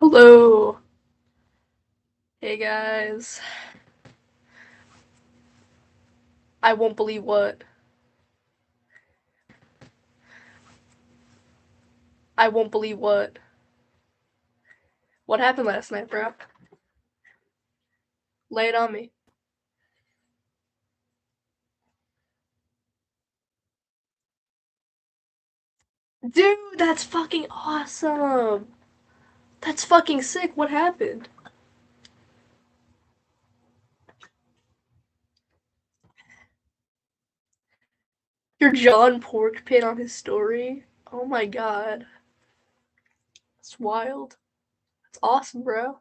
Hello. Hey guys. I won't believe what. I won't believe what. What happened last night, bro? Lay it on me. Dude, that's fucking awesome. That's fucking sick. What happened? Your John Pork pin on his story? Oh my god. That's wild. That's awesome, bro.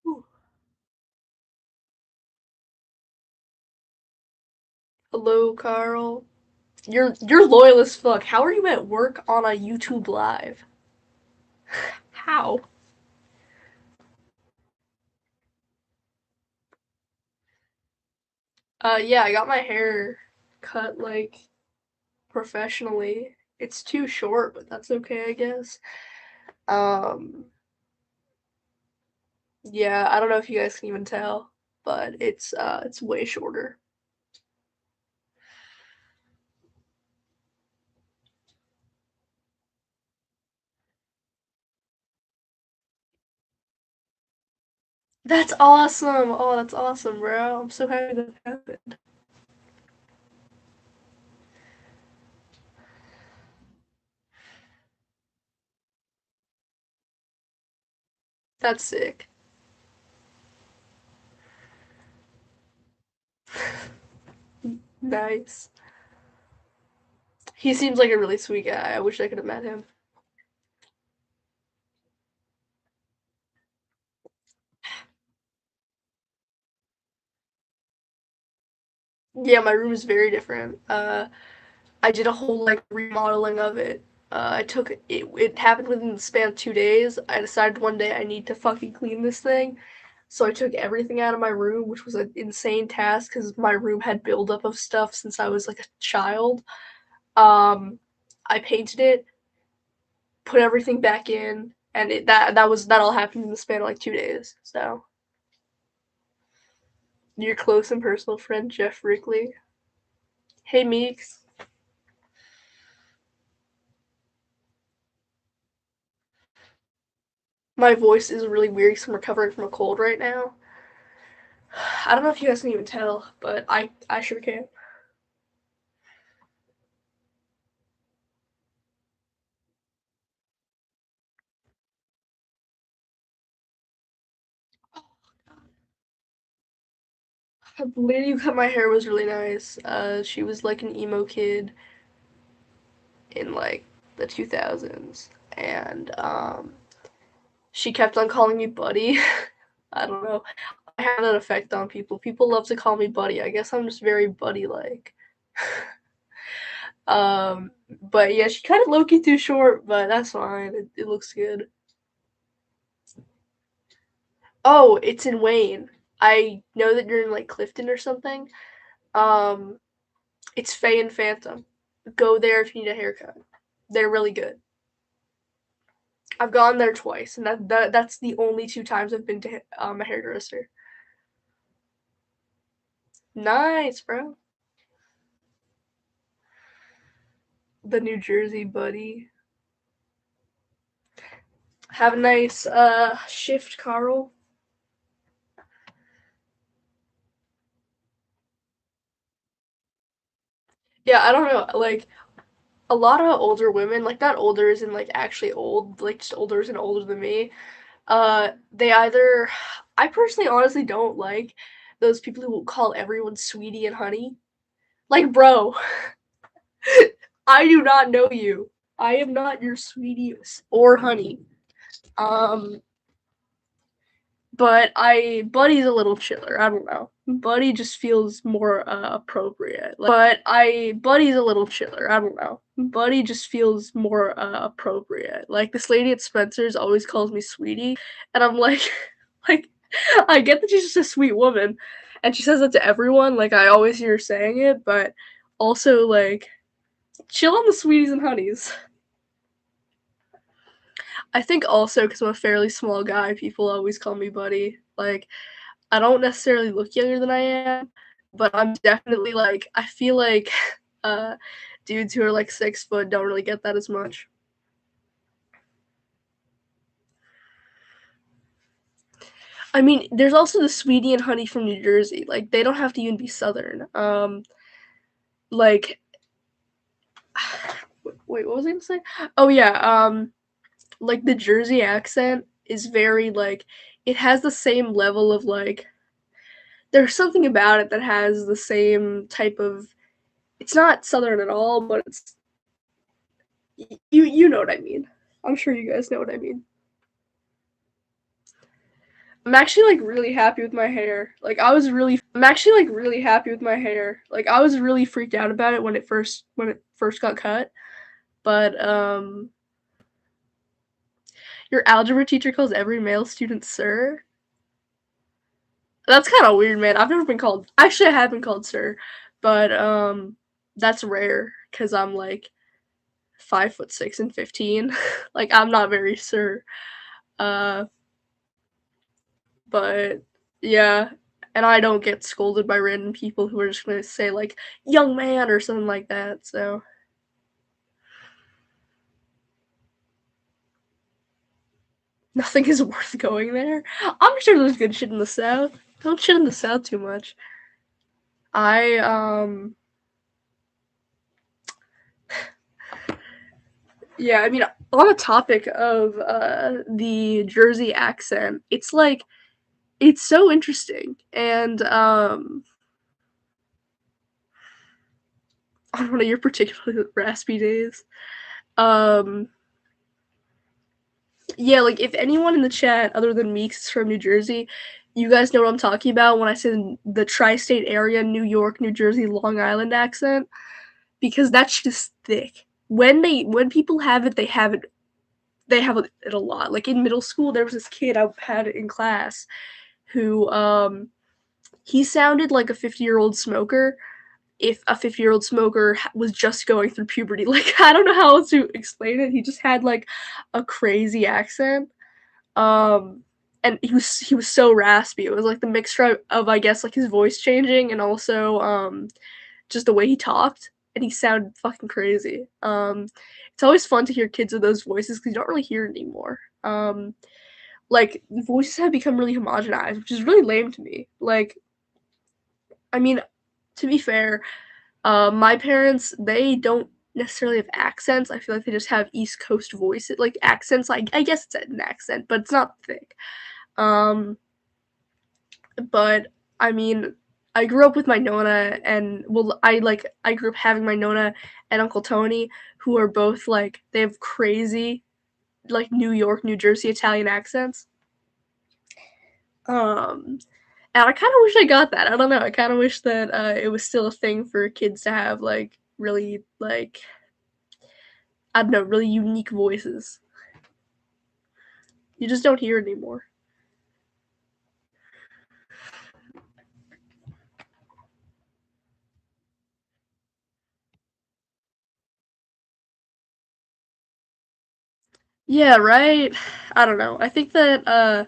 Ooh. Hello, Carl. You're loyal as fuck. How are you at work on a YouTube live? How? Yeah, I got my hair cut like professionally. It's too short, but that's okay, I guess. Um, yeah, I don't know if you guys can even tell, but it's way shorter. That's awesome. Oh, that's awesome, bro. I'm so happy that happened. That's sick. Nice. He seems like a really sweet guy. I wish I could have met him. Yeah, my room is very different. I did a whole like remodeling of it. I took it. It happened within the span of 2 days. I decided one day I need to fucking clean this thing, so I took everything out of my room, which was an insane task because my room had buildup of stuff since I was like a child. Um, I painted it, put everything back in, and that all happened in the span of like 2 days. So your close and personal friend Jeff Rickley. Hey Meeks, my voice is really weird because I'm recovering from a cold right now. I don't know if you guys can even tell, but I sure can. The lady who cut my hair was really nice. She was like an emo kid in like the 2000s, and she kept on calling me buddy. I don't know. I had an effect on people. People love to call me buddy. I guess I'm just very buddy like. But yeah, she cut it low key too short, but that's fine. It looks good. Oh, it's in Wayne. I know that you're in like Clifton or something. Um, it's Faye and Phantom. Go there if you need a haircut. They're really good. I've gone there twice, and that's the only two times I've been to a hairdresser. Nice, bro. The New Jersey buddy. Have a nice shift, Carl. Yeah, I don't know. Like a lot of older women, like not older as in like actually old, like just older as in older than me. They either, I personally honestly don't like those people who call everyone sweetie and honey. Like, bro, I do not know you. I am not your sweetie or honey. Um, but Buddy's a little chiller. I don't know. Buddy just feels more appropriate. Buddy's a little chiller. I don't know. Buddy just feels more appropriate. Like this lady at Spencer's always calls me sweetie, and I'm like, like I get that she's just a sweet woman, And she says that to everyone. Like I always hear her saying it, but also like chill on the sweeties and honeys. I think also because I'm a fairly small guy, people always call me buddy. Like I don't necessarily look younger than I am, but I'm definitely like I feel like uh dudes who are like 6 foot don't really get that as much. I mean, there's also the sweetie and honey from New Jersey. Like they don't have to even be southern. Like wait, what was I gonna say? Oh yeah, like the Jersey accent is very like it has the same level of like there's something about it that has the same type of it's not southern at all, but it's you know what I mean. I'm sure you guys know what I mean. I'm actually like really happy with my hair. I'm actually like really happy with my hair. Like I was really freaked out about it when it first got cut. But your algebra teacher calls every male student sir. That's kind of weird, man. I've never been called. Actually, I have been called sir, but that's rare because I'm like 5'6" and 15. Like I'm not very sir. Uh, but yeah, and I don't get scolded by random people who are just gonna say like young man or something like that. So nothing is worth going there. I'm sure there's good shit in the South. Don't shit in the South too much. I yeah, I mean on the topic of the Jersey accent, it's like it's so interesting and on one of your particularly raspy days. Um yeah, like if anyone in the chat other than me, 'cause it's from New Jersey, you guys know what I'm talking about when I say the tri-state area, New York, New Jersey, Long Island accent, because that shit is thick. When people have it, they have it a lot. Like in middle school, there was this kid I had in class who he sounded like a 50-year-old smoker if a 50-year-old smoker was just going through puberty. Like I don't know how else to explain it. He just had like a crazy accent. Um and he was so raspy. It was like the mixture of I guess like his voice changing and also just the way he talked and he sounded fucking crazy. It's always fun to hear kids with those voices because you don't really hear it anymore. Like voices have become really homogenized, which is really lame to me. Like, I mean, to be fair, my parents they don't necessarily have accents. I feel like they just have East Coast voices, like accents. Like I guess it's an accent, but it's not thick. Um, but I mean, I grew up with my Nona, and well, I grew up having my Nona and Uncle Tony, who are both like they have crazy like New York, New Jersey Italian accents. Um, and I kind of wish I got that. I don't know. I kind of wish that it was still a thing for kids to have like really like I don't know, really unique voices. You just don't hear it anymore. Yeah, right. I don't know. I think that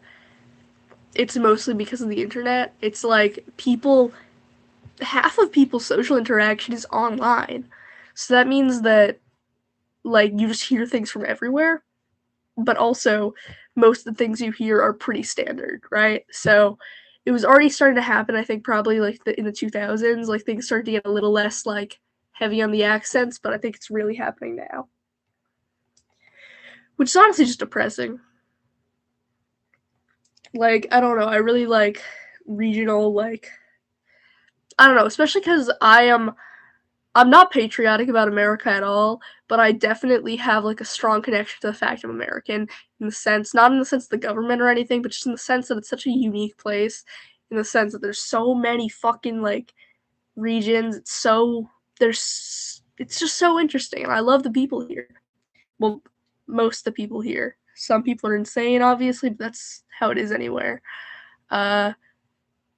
it's mostly because of the internet. It's like people half of people's social interaction is online. So that means that like you just hear things from everywhere, but also most of the things you hear are pretty standard, right? So it was already starting to happen, I think probably like in the 2000s, like things started to get a little less like heavy on the accents, but I think it's really happening now. Which is honestly just depressing. Like I don't know, I really like regional like I don't know, especially cuz I'm not patriotic about America at all, but I definitely have like a strong connection to the fact I'm American in the sense, not in the sense of the government or anything, but just in the sense that it's such a unique place, in the sense that there's so many fucking like regions. It's just so interesting, and I love the people here. Well, most of the people here. Some people are insane, obviously, but that's how it is anywhere. Uh,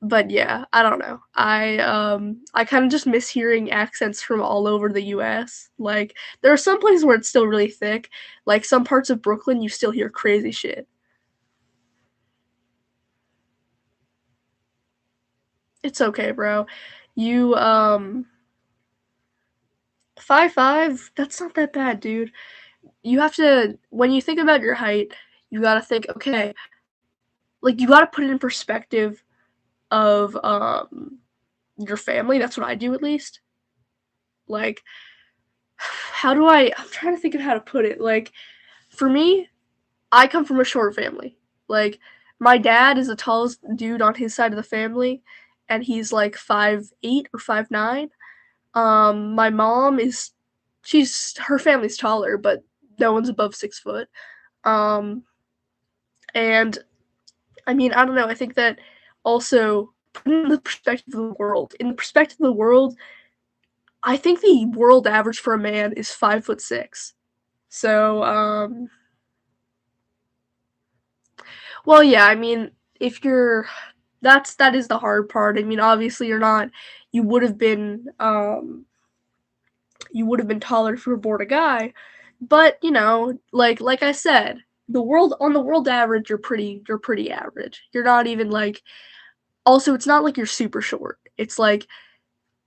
But yeah, I don't know. I kind of just miss hearing accents from all over the US. Like there are some places where it's still really thick. Like some parts of Brooklyn you still hear crazy shit. It's okay, bro. You 5'5", that's not that bad, dude. You have to when you think about your height, you got to think, okay, like you got to put it in perspective of your family. That's what I do at least. Like I'm trying to think of how to put it. Like for me, I come from a short family. Like my dad is the tallest dude on his side of the family and he's like 5'8" or 5'9". My mom is she's her family's taller, but no one's above 6 foot. Um and I mean, I don't know, I think that also put in the perspective of the world. In the perspective of the world, I think the world average for a man is 5'6". So, well, yeah, I mean, if you're that is the hard part. I mean, obviously you're not you would have been you would have been taller if you were born a guy, but like I said, the world average you're pretty average. You're not even like also it's not like you're super short. It's like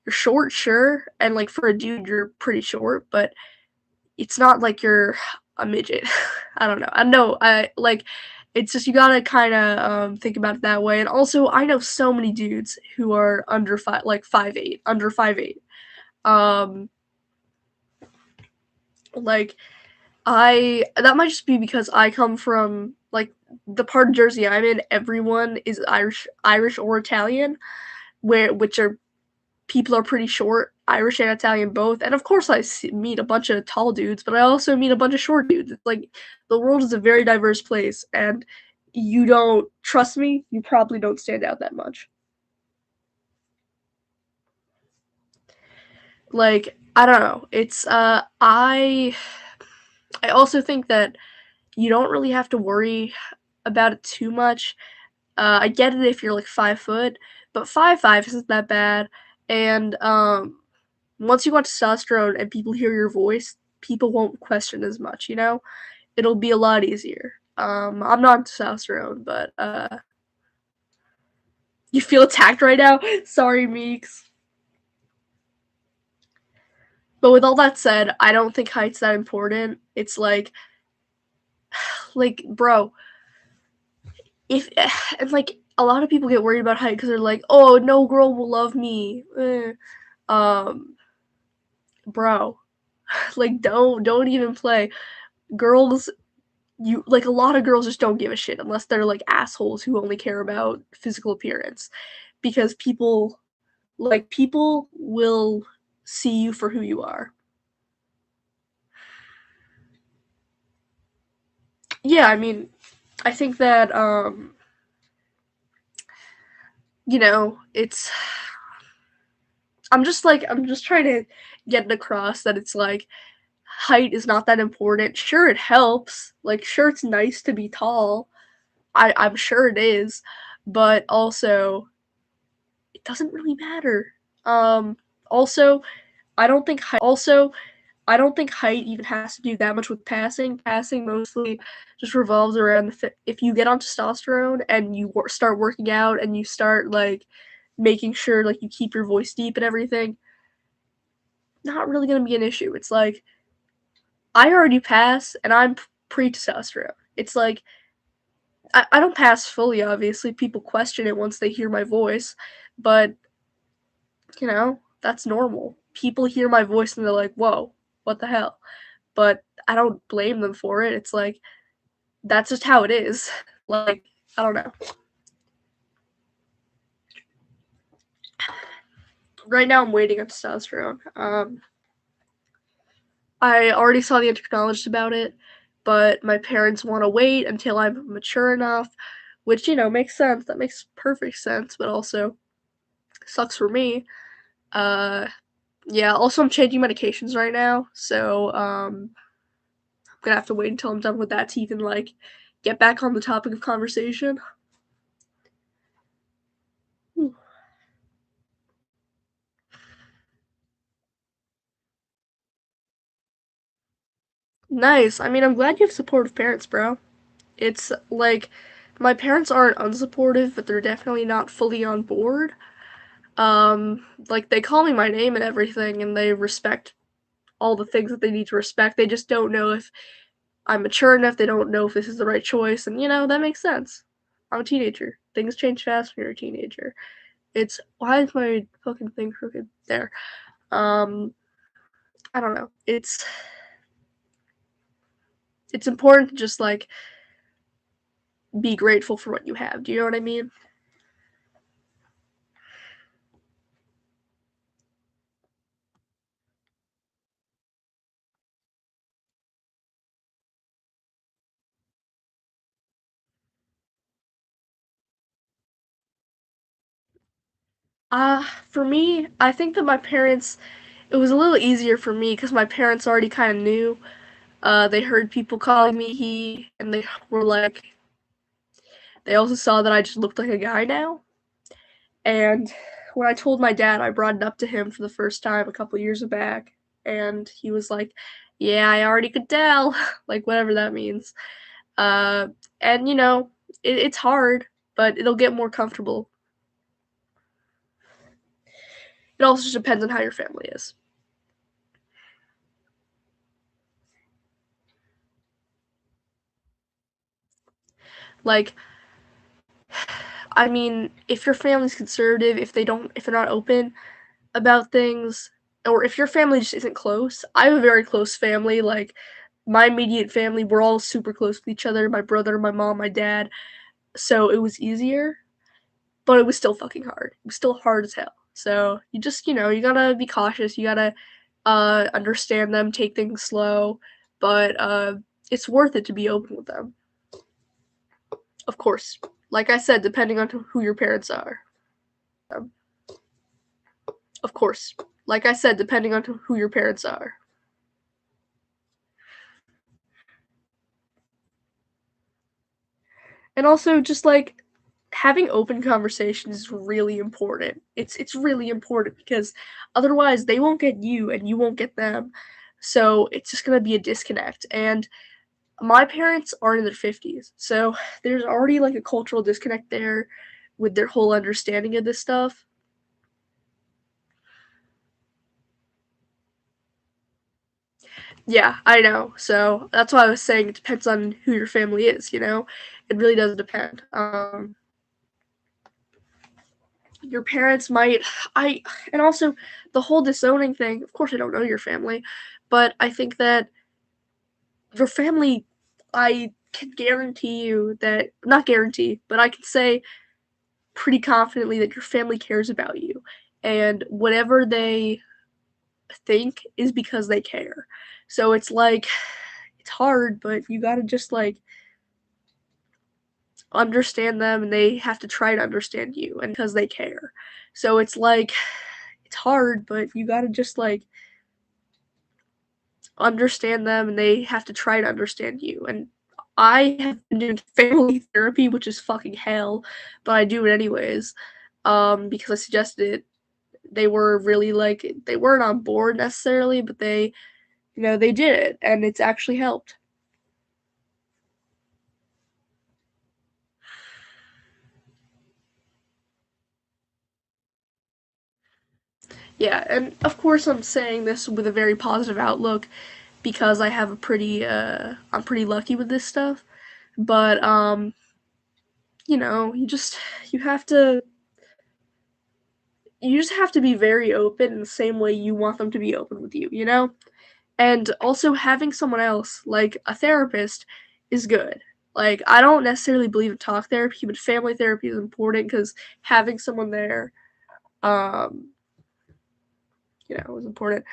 you're short, sure, and like for a dude you're pretty short, but it's not like you're a midget. I don't know. I know. I like. It's just you gotta kind of think about it that way. And also, I know so many dudes who are under 5'8", under 5'8". Um, like I that might just be because I come from like the part of Jersey I'm in. Everyone is Irish or Italian, which are people are pretty short, Irish and Italian both. And of course, meet a bunch of tall dudes, but I also meet a bunch of short dudes. It's like the world is a very diverse place, and you don't trust me. You probably don't stand out that much. Like I don't know. It's I also think that you don't really have to worry about it too much. I get it if you're like 5 foot, but 5'5" isn't that bad. And once you got testosterone and people hear your voice, people won't question as much, you know? It'll be a lot easier. I'm not on testosterone, but you feel attacked right now? Sorry, Meeks. But with all that said, I don't think height's that important. It's bro, if and like a lot of people get worried about height because they're like, oh, no girl will love me. Um, bro, like don't even play. Girls you like a lot of girls just don't give a shit unless they're like assholes who only care about physical appearance because people will see you for who you are. Yeah, I mean, I think that it's I'm just trying to get it across that it's like height is not that important. Sure it helps. Like sure it's nice to be tall. I'm sure it is, but it doesn't really matter. Also, I don't think height even has to do that much with passing. Passing mostly just revolves around if you get on testosterone and you start working out and you start like making sure like you keep your voice deep and everything, not really gonna be an issue. It's like I already pass and I'm pre testosterone. It's like I don't pass fully, obviously. People question it once they hear my voice, but that's normal. People hear my voice and they're like, whoa, what the hell? But I don't blame them for it. It's like, that's just how it is. Like, I don't know. Right now, I'm waiting on testosterone. I already saw the endocrinologist about it, but my parents want to wait until I'm mature enough, which, makes sense. That makes perfect sense, but also sucks for me. Uh, yeah, also, I'm changing medications right now, so I'm gonna have to wait until I'm done with that to even like get back on the topic of conversation. Nice. I mean, I'm glad you have supportive parents, bro. It's like my parents aren't unsupportive, but they're definitely not fully on board. Like they call me my name and everything, and they respect all the things that they need to respect. They just don't know if I'm mature enough. They don't know if this is the right choice, and that makes sense. I'm a teenager. Things change fast when you're a teenager. It's why is my fucking thing crooked? There. Um, I don't know. It's important to just like be grateful for what you have. Do you know what I mean? For me, I think that my parents, it was a little easier for me because my parents already kind of knew. They heard people calling me he, and they were like, they also saw that I just looked like a guy now. And when I told my dad, I brought it up to him for the first time a couple years back, and he was like, "Yeah, I already could tell," like whatever that means. Uh, and it's hard, but it'll get more comfortable. It also just depends on how your family is. Like, I mean, if your family's conservative, if they're not open about things, or if your family just isn't close, I have a very close family. Like, my immediate family, we're all super close with each other. My brother, my mom, my dad. So it was easier, but it was still fucking hard. It was still hard as hell. So you just, you gotta be cautious. You gotta understand them, take things slow, but it's worth it to be open with them. Of course. Like I said, depending on who your parents are. Um, of course. Like I said, depending on who your parents are. And also just like having open conversations is really important. It's really important because otherwise they won't get you and you won't get them. So it's just gonna be a disconnect. And my parents are in their 50s, so there's already like a cultural disconnect there with their whole understanding of this stuff. Yeah, I know. So that's why I was saying it depends on who your family is. It really does depend. Your parents might I and also the whole disowning thing, of course I don't know your family, but I think that your family I can guarantee you that not guarantee, but I can say pretty confidently that your family cares about you. And whatever they think is because they care. So it's like it's hard, but you gotta just like understand them and they have to try to understand you and because they care. So it's like it's hard, but you gotta just like understand them and they have to try to understand you. And I have been doing family therapy, which is fucking hell, but I do it anyways. Because I suggested it. They were really like they weren't on board necessarily, but they did it and it's actually helped. Yeah, and of course I'm saying this with a very positive outlook because I have a pretty I'm pretty lucky with this stuff. But you have to you just have to be very open in the same way you want them to be open with you? And also having someone else, like a therapist, is good. Like I don't necessarily believe in talk therapy, but family therapy is important because having someone there, um, is important.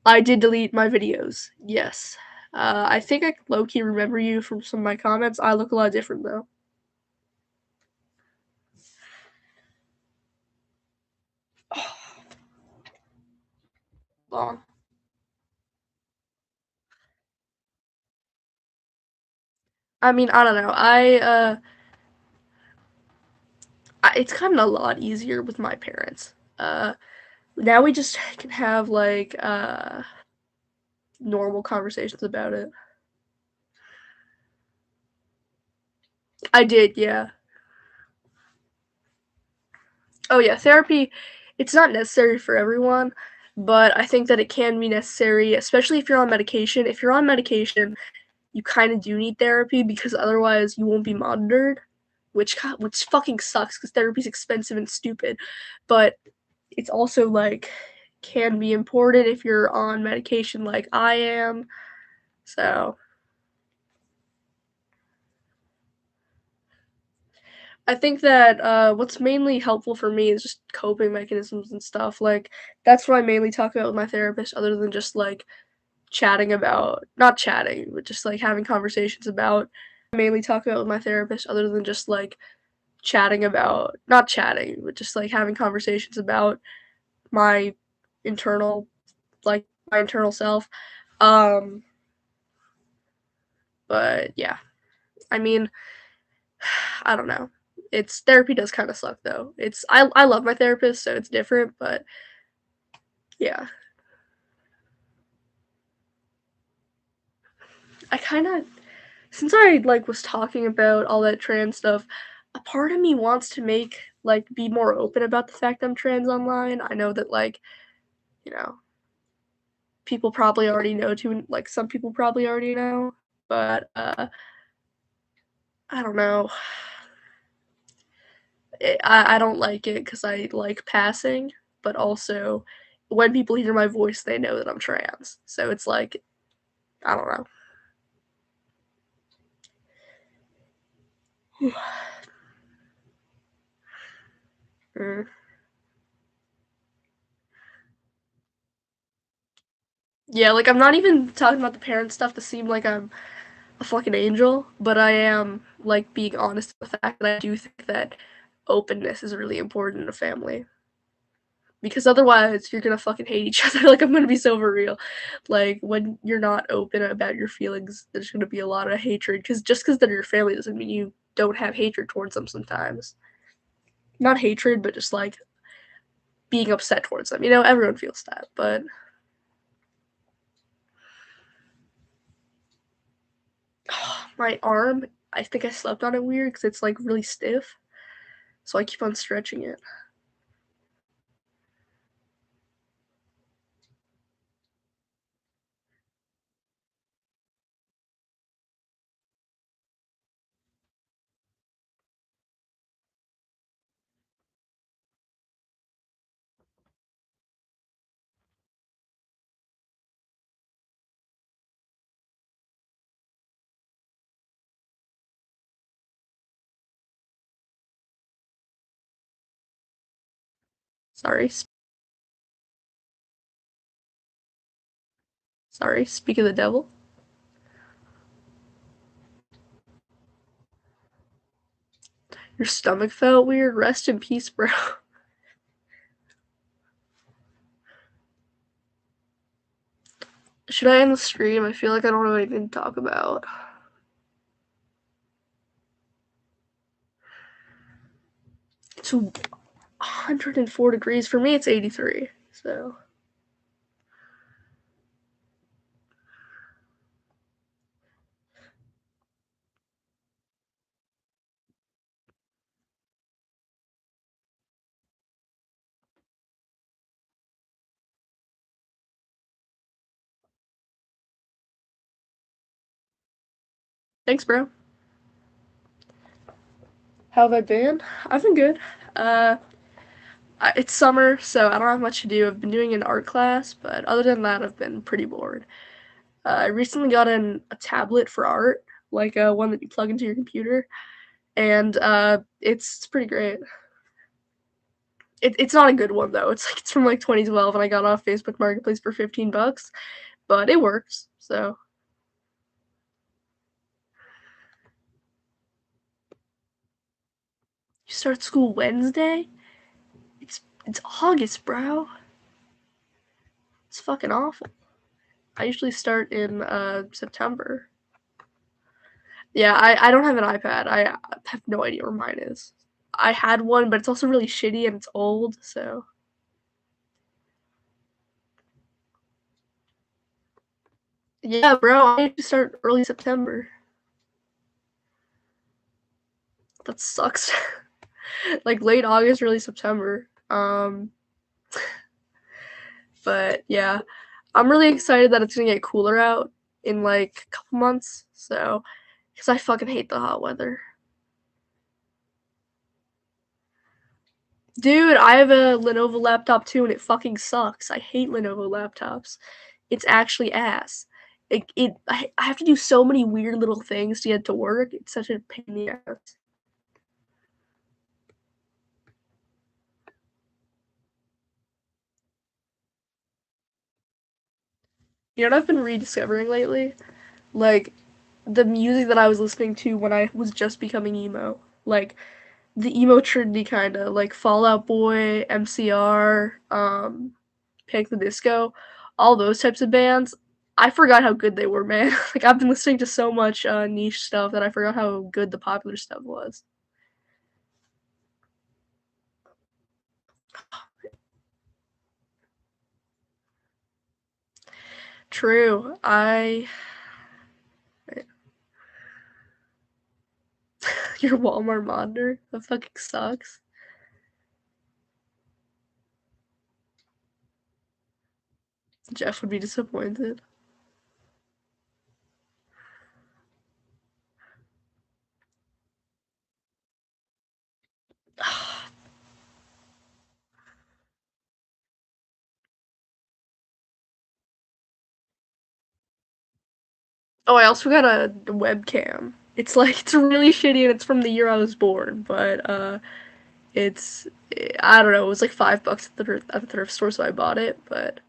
I did delete my videos. Yes. I think I low key remember you from some of my comments. I look a lot different though. Long. I mean, I don't know. It's gotten a lot easier with my parents. Now we just can have like normal conversations about it. I did, yeah. Oh yeah, therapy, it's not necessary for everyone, but I think that it can be necessary, especially if you're on medication. If you're on medication, you kind of do need therapy because otherwise you won't be monitored, which fucking sucks because therapy's expensive and stupid. But it's also like can be important if you're on medication like I am. So I think that what's mainly helpful for me is just coping mechanisms and stuff. Like that's what I mainly talk about with my therapist, other than just like chatting about not chatting, but just like having conversations about. I mainly talk about with my therapist, other than just like chatting about not chatting, but just like having conversations about my internal like my internal self. Um, but yeah, I mean, I don't know. It's therapy does kind of suck though. I love my therapist, so it's different, but yeah. I kind of since I like was talking about all that trans stuff, a part of me wants to make like be more open about the fact I'm trans online. I know that like, you know, people probably already know too like some people probably already know, but I don't know. I don't like it cuz I like passing, but also when people hear my voice, they know that I'm trans. So it's like I don't know. Mm. Yeah, like I'm not even talking about the parent stuff to seem like I'm a fucking angel, but I am like being honest with the fact that I do think that openness is really important in a family. Because otherwise you're gonna fucking hate each other. Like I'm gonna be so for real. Like when you're not open about your feelings, there's gonna be a lot of hatred. Because just because they're your family doesn't mean you don't have hatred towards them sometimes. Not hatred, but just like being upset towards them. You know, everyone feels that. But my arm, I think I slept on it weird because it's like really stiff. So I keep on stretching it. Sorry. Sorry. Speak of the devil. Your stomach felt weird. Rest in peace, bro. Should I end the stream? I feel like I don't know anything to talk about. It's 104 degrees. For me, it's 83. So, thanks, bro. How have I been? I've been good. Uh, it's summer, so I don't have much to do. I've been doing an art class, but other than that, I've been pretty bored. I recently got a tablet for art, like one that you plug into your computer, and it's pretty great. It's not a good one though. It's from like 2012, and I got it off Facebook Marketplace for $15, but it works. So you start school Wednesday? It's August, bro. It's fucking awful. I usually start in September. Yeah, I don't have an iPad. I have no idea where mine is. I had one, but it's also really shitty and it's old, so yeah, bro, I need to start early September. that sucks. Like late August, early September. But yeah, I'm really excited that it's gonna get cooler out in like a couple months. So, because I fucking hate the hot weather. Dude, I have a Lenovo laptop too, and it fucking sucks. I hate Lenovo laptops. It's actually ass. I have to do so many weird little things to get it to work. It's such a pain in the ass. You know what I've been rediscovering lately? Like the music that I was listening to when I was just becoming emo. Like the emo trinity kind of like Fallout Boy, MCR, Panic the Disco, all those types of bands. I forgot how good they were, man. Like I've been listening to so much niche stuff that I forgot how good the popular stuff was. True. Your Walmart monitor that fucking sucks. Jeff would be disappointed. Oh, I also got a webcam. It's like it's really shitty and it's from the year I was born, but it's I don't know. It was like $5 at the thrift store, so I bought it. But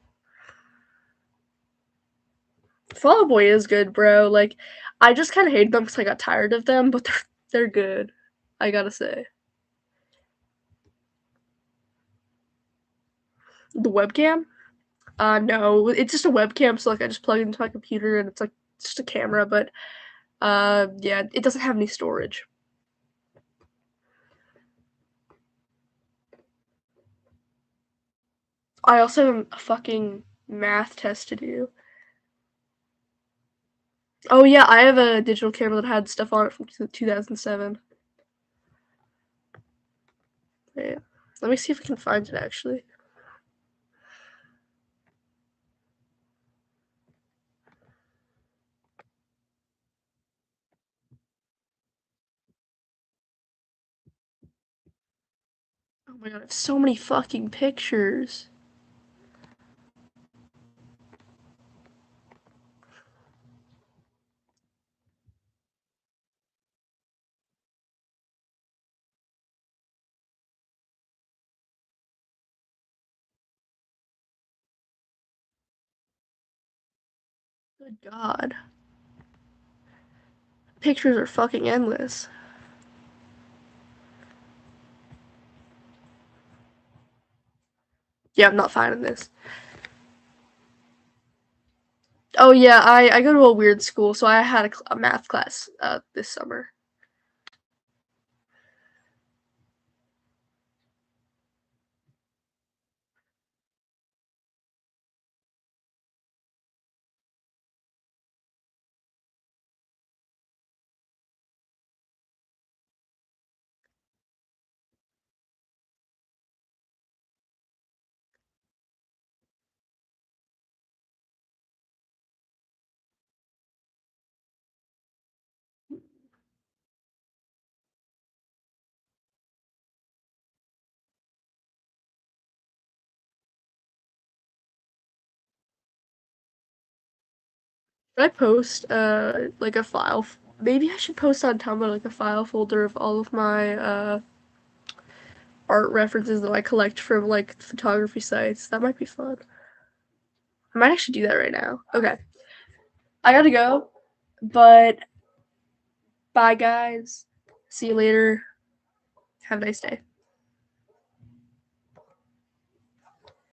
Fall Out Boy is good, bro. Like I just kind of hated them because I got tired of them, but they're good. I gotta say the webcam. No, it's just a webcam. So like I just plug it into my computer and it's like just a camera. But yeah, it doesn't have any storage. I also have a fucking math test to do. Oh yeah, I have a digital camera that had stuff on it from 2007. Yeah. Let me see if I can find it actually. Oh my god, I have so many fucking pictures. Good god. Pictures are fucking endless. Yeah, I'm not finding this. Oh yeah, I go to a weird school, so I had a math class this summer. Should I post like a file? Maybe I should post on Tumblr like a file folder of all of my art references that I collect from like photography sites. That might be fun. I might actually do that right now. Okay, I gotta go, but bye guys. See you later. Have a nice day.